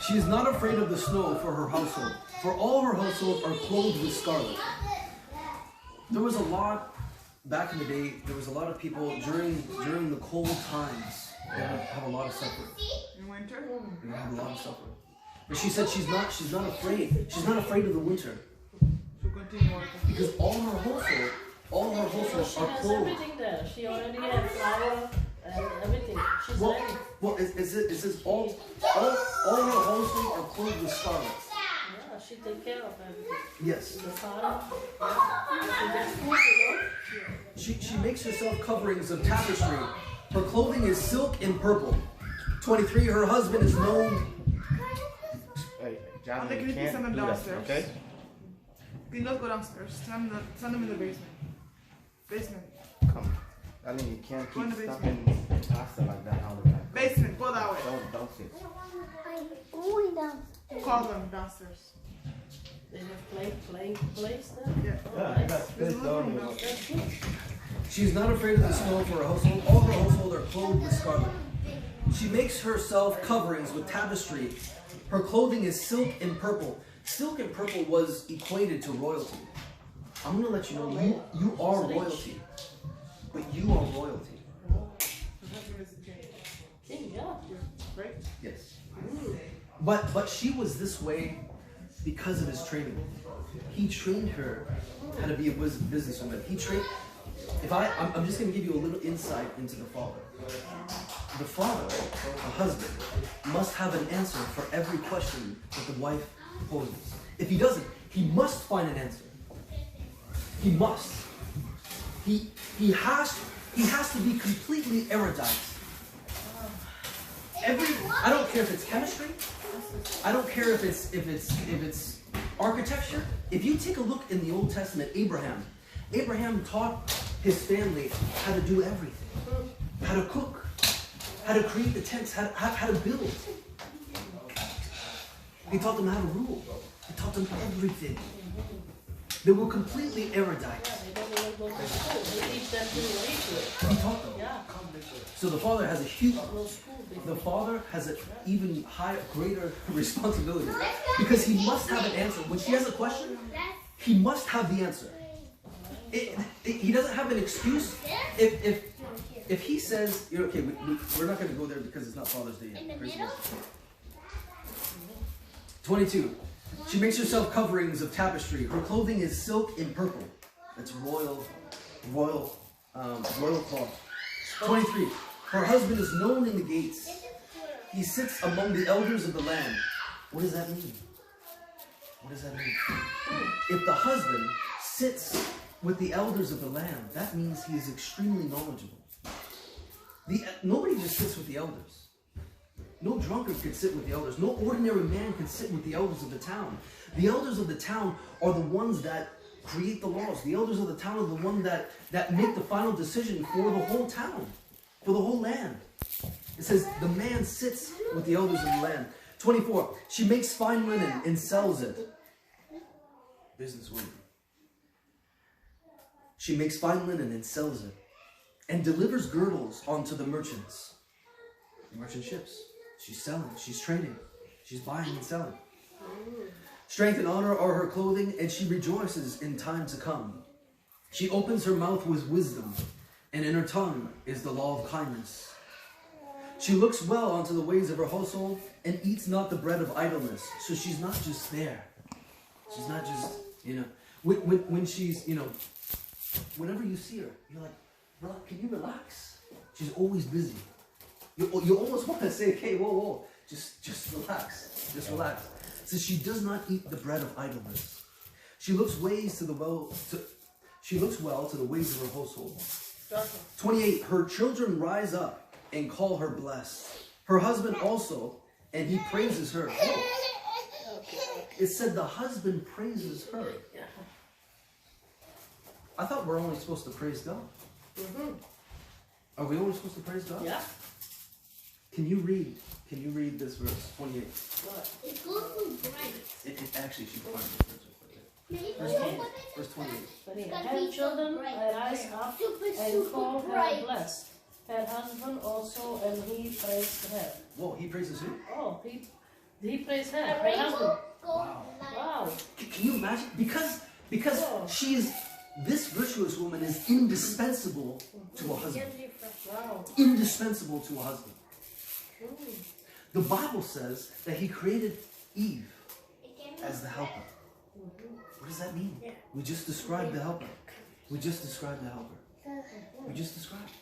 She is not afraid of the snow for her household, for all her household are clothed with scarlet. There was a lot, back in the day, there was a lot of people during the cold times. They would have a lot of suffering. In winter? They would have a lot of suffering. But she said she's not afraid. She's not afraid of the winter. She'll continue working. Because all her household are clothed. Everything there. She already had flour and everything. She's ready. Well, it says all her household are clothed with scarlet. Yeah, she take care of everything. Yes. The father, she gets food, you know. She makes herself coverings of tapestry. Her clothing is silk and purple. 23. Her husband is known. Hey, John, Can you please send them downstairs? Okay. Can you not go downstairs? Send them in the basement. Basement. Come. I mean, you can't Go in keep the stuffing pasta like that all the time. Basement. Go that way. Don't sit. I'm going downstairs. Call them downstairs. They have place there. Yeah. Yeah, I got There's space a down living here. room downstairs. That's good. She is not afraid of the snow for her household. All her household are clothed with scarlet. She makes herself coverings with tapestry. Her clothing is silk and purple. Silk and purple was equated to royalty. I'm going to let you know, you are royalty. But you are royalty. Her husband is a king. King, yeah. Right? Yes. But she was this way because of his training. He trained her how to be a businesswoman. He trained. I'm just going to give you a little insight into the father. The father, the husband, must have an answer for every question that the wife poses. If he doesn't, he must find an answer. He must. He has to be completely erudite. I don't care if it's chemistry. I don't care if it's architecture. If you take a look in the Old Testament, Abraham taught his family how to do everything. How to cook, how to create the tents, how to build. He taught them how to rule. He taught them everything. They were completely erudite. Yeah, they don't even go to school. They teach them to read to it. He taught them. Yeah. So the father has a huge. No school before. The father has an even higher, greater responsibility because he must have an answer. When she has a question, he must have the answer. He doesn't have an excuse. If he says, "You're okay," we're not going to go there because it's not Father's Day yet. 22. She makes herself coverings of tapestry. Her clothing is silk and purple. That's royal cloth. 23. Her husband is known in the gates. He sits among the elders of the land. What does that mean? What does that mean? If the husband sits with the elders of the land, that means he is extremely knowledgeable. Nobody just sits with the elders. No drunkard could sit with the elders. No ordinary man could sit with the elders of the town. The elders of the town are the ones that create the laws. The elders of the town are the ones that make the final decision for the whole town, for the whole land. It says the man sits with the elders of the land. 24. She makes fine linen and sells it. Businesswoman. She makes fine linen and sells it, and delivers girdles onto the merchants. The merchant ships. She's selling, she's trading, she's buying and selling. Strength and honor are her clothing, and she rejoices in time to come. She opens her mouth with wisdom, and in her tongue is the law of kindness. She looks well onto the ways of her household, and eats not the bread of idleness. So she's not just there. She's not just, when she's, whenever you see her, you're like, can you relax? She's always busy. You almost want to say, okay, whoa, just relax, just relax. So she does not eat the bread of idleness. She looks well to the ways of her household. 28. Her children rise up and call her blessed. Her husband also, and he praises her. Oh. It said the husband praises her. I thought we're only supposed to praise God. Are we only supposed to praise God? Yeah. Can you read this verse 28? What? It goes to bright. It actually should find this verse. Verse 28. When he had children, I rise up and call her blessed. Her husband also, and he praised her. Whoa, he praises who? Oh, He plays her husband. Wow. Can you imagine? Because this virtuous woman is indispensable to a husband. Wow. Indispensable to a husband. The Bible says that he created Eve as the helper. What does that mean? We just described the helper. We just described the helper. We just described.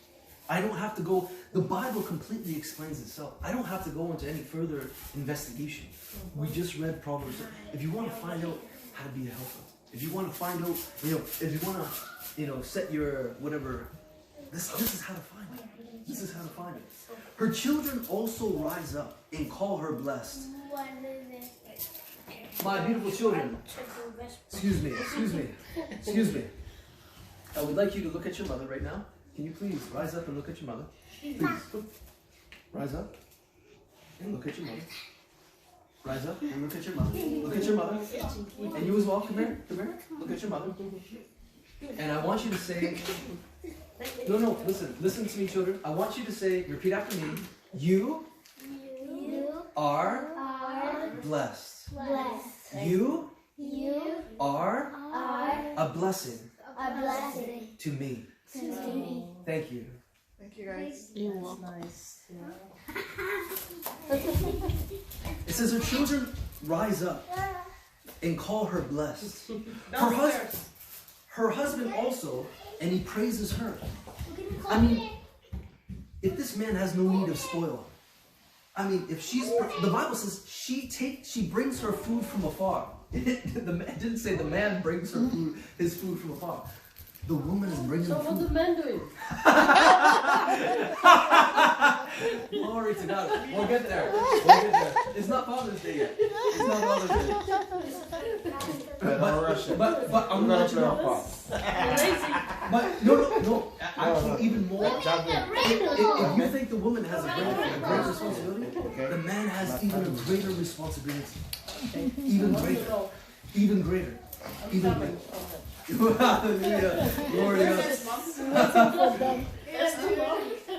I don't have to go, the Bible completely explains itself. I don't have to go into any further investigation. We just read Proverbs. If you want to find out how to be a helper, if you want to find out, if you want to, set your whatever, this is how to find it. This is how to find it. Her children also rise up and call her blessed. My beautiful children. Excuse me. I would like you to look at your mother right now. Can you please rise up and look at your mother? Please. Rise up and look at your mother. Rise up and look at your mother. Look at your mother. And you as well. Come here. Look at your mother. And I want you to say, no, listen to me, children. I want you to say, repeat after me. You are blessed. You are a blessing to me. Thank you. Thank you, guys. That's nice. It says her children rise up and call her blessed. Her husband also, and he praises her. I mean, if this man has no need of spoil, I mean, if the Bible says she brings her food from afar. It didn't say the man brings his food from afar. The woman is bringing So food. what the men doing? Glory to God. We'll get there. It's not Father's Day yet. But I'm gonna let you know. But no. Actually, even more. If you think the woman has a great responsibility, the man has even a greater responsibility. Even greater. Hallelujah. Glory to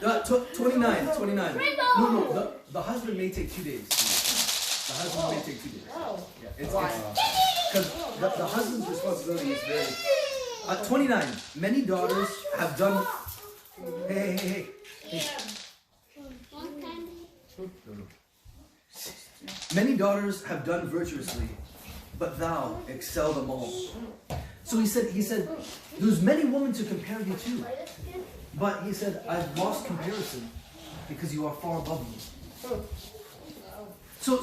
God. 29. No. The husband may take 2 days. The husband may take 2 days. Yeah, because the husband's responsibility is very. 29. Many daughters have done. Hey. Many daughters have done virtuously, but thou excel them all. So he said, there's many women to compare you to. But he said, I've lost comparison because you are far above me. So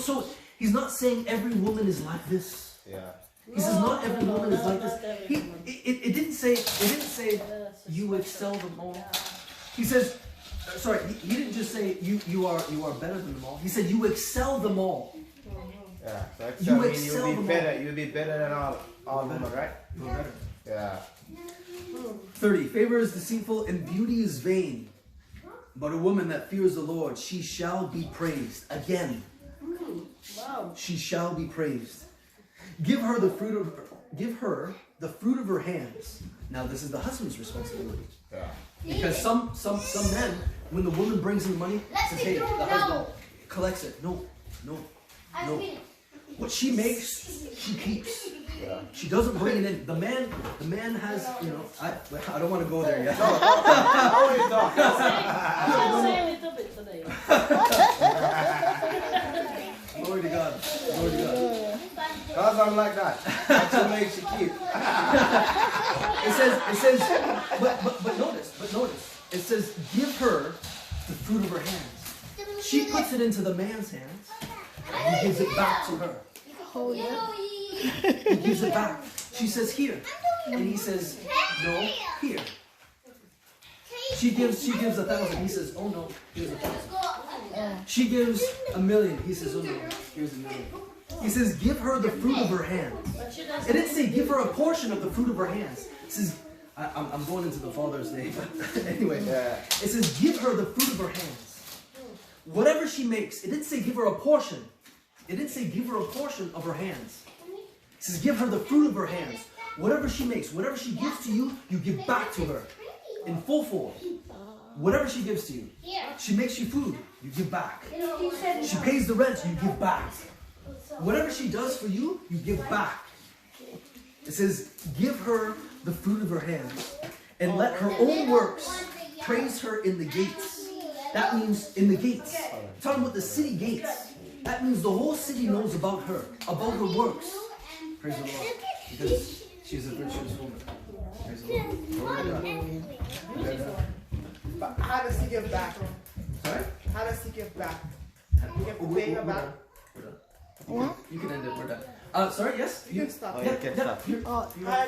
he's not saying every woman is like this. Yeah. He says not every woman is like this. It didn't say you excel them all. He says, he didn't just say you are better than them all. He said you excel them all. Yeah. So you'll be better than all women, right? You're better. Yeah. 30. Favor is deceitful and beauty is vain. But a woman that fears the Lord, she shall be praised. Again. Wow. She shall be praised. Give her the fruit of her hands. Now this is the husband's responsibility. Yeah. Because some men, when the woman brings in money, says, hey, the husband collects it. No. What she makes, she keeps. Yeah. She doesn't bring it in. The man has, I don't want to go there yet. I'll say a little bit today. Glory to God. Because I'm like that. What you make, she keep. It says, but notice. It says, give her the fruit of her hands. She puts it into the man's hands, and he gives it back to her. Oh, yeah. He gives it back. She says, here. And he says, no, here. She gives 1,000. He says, oh no, here's 1,000. She gives 1,000,000. He says, oh no, here's 1,000,000. He says, give her the fruit of her hand. It didn't say give her a portion of the fruit of her hands. It says, I'm going into the Father's Day, but anyway. It says, give her the fruit of her hands. Whatever she makes, it didn't say give her a portion. It didn't say give her a portion of her hands. It says give her the fruit of her hands. Whatever she makes, whatever she gives to you, you give back to her. In full force. Whatever she gives to you. She makes you food, you give back. She pays the rent, you give back. whatever she does for you, you give back. It says, give her the fruit of her hands, and let her own works praise her in the gates. That means in the gates. Talking about the city gates. That means the whole city knows about her works. Praise the Lord. Because she's a virtuous woman. Praise the Lord. Glory to God. But how does he give back? Sorry? How does he give back? You have to pay her back. We're done. You can end it. We're done. Sorry, yes? You can stop. Oh, you can stop. How